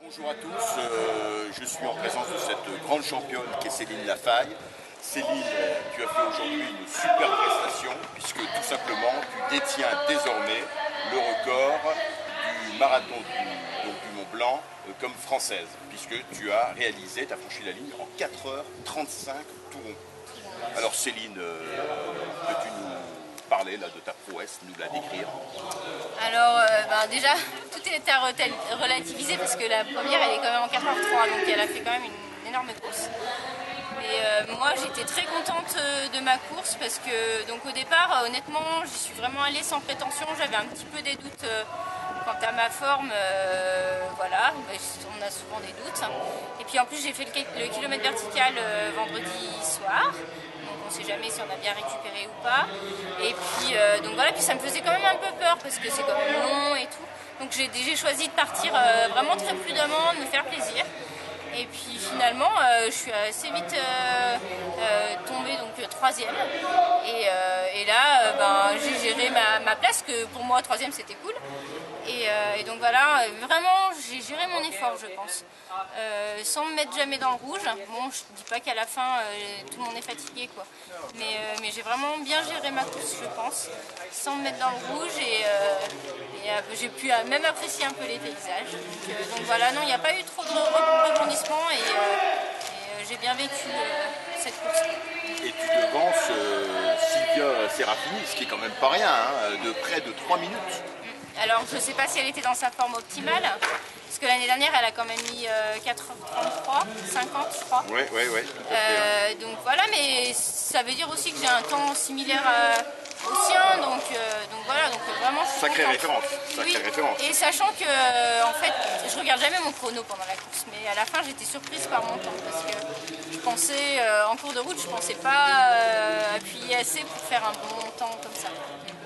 Bonjour à tous, je suis en présence de cette grande championne qui est Céline Lafaille. Céline, tu as fait aujourd'hui une super prestation puisque tout simplement tu détiens désormais le record du marathon du Mont Blanc comme française puisque tu as franchi la ligne en 4h35 tout rond. Alors Céline, peux-tu nous parler là, de ta prouesse, nous la décrire? Alors déjà, tout est à relativiser parce que la première elle est quand même en 4h03, donc elle a fait quand même une énorme course. Et moi j'étais très contente de ma course parce que donc au départ honnêtement j'y suis vraiment allée sans prétention, j'avais un petit peu des doutes quant à ma forme, voilà, on a souvent des doutes. Et puis en plus j'ai fait le kilomètre vertical vendredi soir. On ne sait jamais si on a bien récupéré ou pas. Et puis, donc voilà, puis ça me faisait quand même un peu peur parce que c'est quand même long et tout. Donc j'ai choisi de partir vraiment très prudemment, de me faire plaisir. Et puis finalement, je suis assez vite tombée donc troisième. Et là, j'ai géré ma place, que pour moi troisième c'était cool. Et donc voilà, vraiment j'ai géré mon effort je pense, sans me mettre jamais dans le rouge. Bon, je dis pas qu'à la fin tout le monde est fatigué quoi, mais j'ai vraiment bien géré ma course je pense, sans me mettre dans le rouge et j'ai pu même apprécier un peu les paysages. Donc voilà, non, il n'y a pas eu trop de rebondissements et j'ai bien vécu cette course. Et tu devances Silvia Serafini, ce qui est quand même pas rien, hein, de près de 3 minutes. Alors je ne sais pas si elle était dans sa forme optimale, parce que l'année dernière elle a quand même mis 4h33, 50 je crois. Oui. Donc voilà, mais ça veut dire aussi que j'ai un temps similaire au sien, donc voilà, donc vraiment je suis sacrée contente. référence. Et sachant que en fait je regarde jamais mon chrono pendant la course, mais à la fin j'étais surprise par mon temps, parce que je pensais en cours de route je pensais pas appuyer assez pour faire un bon temps comme ça.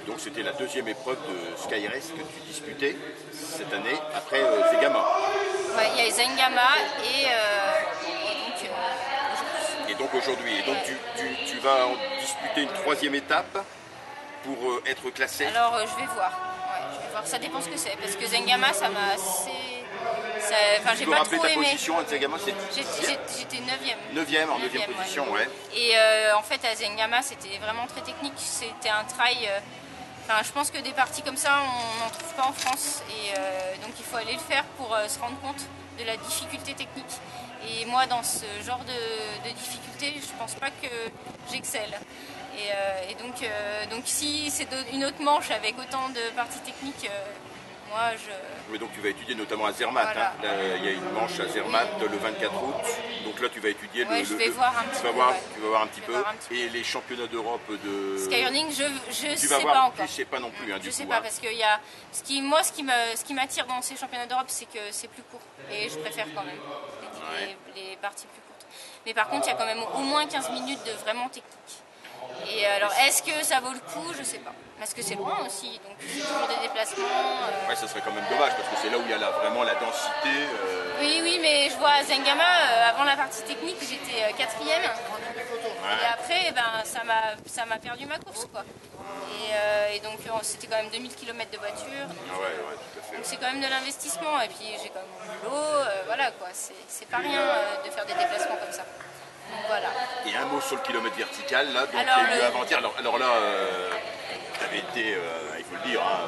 Donc c'était la deuxième épreuve de Sky Race que tu disputais cette année, après Zegama. Ouais, il y a Zengama et donc aujourd'hui. Et donc tu vas en disputer une troisième étape pour être classé. Alors je vais voir. Ouais, je vais voir. Ça dépend ce que c'est, parce que Zengama ça m'a assez... Enfin, j'ai pas trop aimé. Tu peux rappeler ta position à Zengama? J'étais 9e. 9e, en 9e position, ouais. Et en fait à Zengama c'était vraiment très technique, c'était un trail... Enfin, je pense que des parties comme ça, on n'en trouve pas en France, et donc il faut aller le faire pour se rendre compte de la difficulté technique. Et moi, dans ce genre de difficulté, je pense pas que j'excelle. Et donc si c'est une autre manche avec autant de parties techniques, moi je... Mais donc tu vas étudier notamment à Zermatt, voilà. Hein. Il y a une manche à Zermatt le 24 août, donc là tu vas étudier je vais voir un petit peu. Tu vas voir un petit peu. Et les championnats d'Europe de... Skyrunning, je sais pas encore. Tu sais pas non plus, hein, du coup. Je sais pas, parce que y a... ce qui m'attire dans ces championnats d'Europe, c'est que c'est plus court. Et je préfère quand même les parties plus courtes. Mais par contre, il y a quand même au moins 15 minutes de vraiment technique. Et alors, est-ce que ça vaut le coup? Je sais pas. Parce que c'est loin aussi, donc c'est toujours des déplacements. Ouais, ça serait quand même dommage, parce que c'est là où il y a vraiment la densité. Oui, mais je vois à Zengama, avant la partie technique, j'étais 4e. Et après, ça m'a perdu ma course, quoi. Et donc, c'était quand même 2000 km de voiture. Ouais, tout à fait. Donc c'est quand même de l'investissement. Et puis j'ai quand même mon boulot, voilà quoi. C'est pas rien de faire des déplacements comme ça. Donc voilà. Et un mot sur le kilomètre vertical, là, donc il y a eu avant-hier. Alors là, tu avais été, il faut le dire, hein,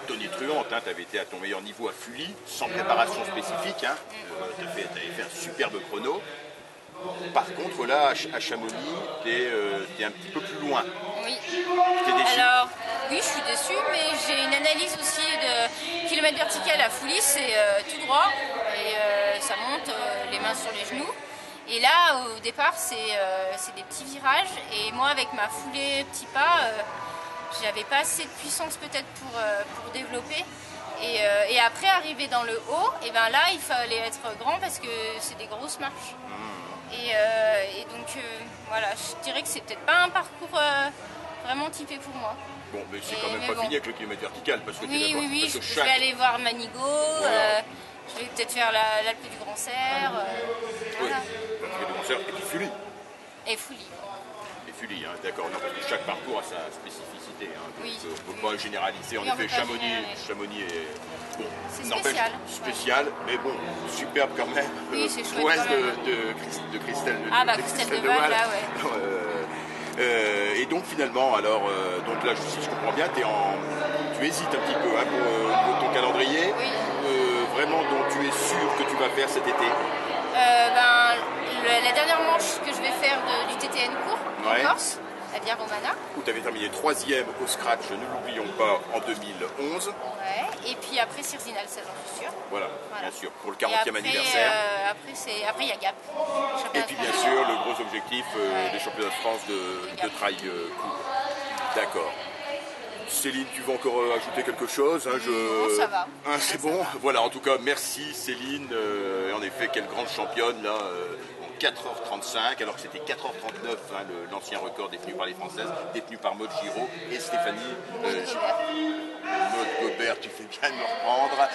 tonitruante, hein, tu avais été à ton meilleur niveau à Fully, sans préparation spécifique. Hein. Tu avais fait un superbe chrono. Par contre, là, à Chamonix, tu es un petit peu plus loin. Oui. Tu es déçu? Alors, oui, je suis déçue, mais j'ai une analyse aussi de kilomètre vertical à Fully, c'est tout droit, et ça monte les mains sur les genoux. Et là, au départ, c'est des petits virages, et moi, avec ma foulée petits pas, j'avais pas assez de puissance peut-être pour développer. Et après, arriver dans le haut, et ben là, il fallait être grand parce que c'est des grosses marches. Et donc, voilà, je dirais que c'est peut-être pas un parcours vraiment typé pour moi. Bon, mais c'est quand même pas fini avec le kilomètre vertical, parce que oui, je vais aller voir Manigo. Voilà. Je vais peut-être faire l'Alpe du Grand Serre. Oui, l'Alpe du Grand Serre et puis Fully. Et Fully. Fully, hein, d'accord. Non, parce que chaque parcours a sa spécificité. Hein, donc, Oui. on ne peut pas généraliser. En Oui, on effet, peut pas généraliser. Chamonix est bon, C'est n'empêche, spécial. spécial, mais bon, superbe quand même. Oui, c'est chouette Prouesse quand même. de Christelle Ah bah Christelle de Val, là, ouais. Et donc finalement, alors, donc là, si je comprends bien, tu hésites un petit peu hein, pour ton calendrier. Oui. Vraiment, dont tu es sûr que tu vas faire cet été. La dernière manche que je vais faire du TTN court Ouais. en Corse, la Via Romana. Où tu avais terminé 3e au scratch, ne l'oublions pas, en 2011. Ouais. Et puis après Cirzinal, ça j'en suis sûre. Voilà, Voilà. bien sûr, pour le Et 40e anniversaire. Après il y a Gap. Et puis bien sûr, le gros objectif des championnats de France de trail court. D'accord. Céline, tu veux encore ajouter quelque chose hein, Non, ça va. Hein, c'est bon. Voilà, en tout cas, merci Céline. En effet, quelle grande championne là, en 4h35, alors que c'était 4h39, hein, l'ancien record détenu par les Françaises, détenu par Maud Giraud et Stéphanie Maud Gobert. Tu fais bien de me reprendre,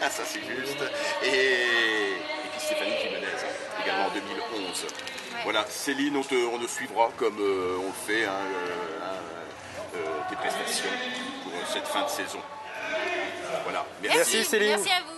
ça c'est juste. Et puis Stéphanie Jimenez, hein, également en 2011. Ouais. Voilà, Céline, on te suivra comme on le fait. Tes prestations pour cette fin de saison. Voilà. Merci Céline. Merci à vous.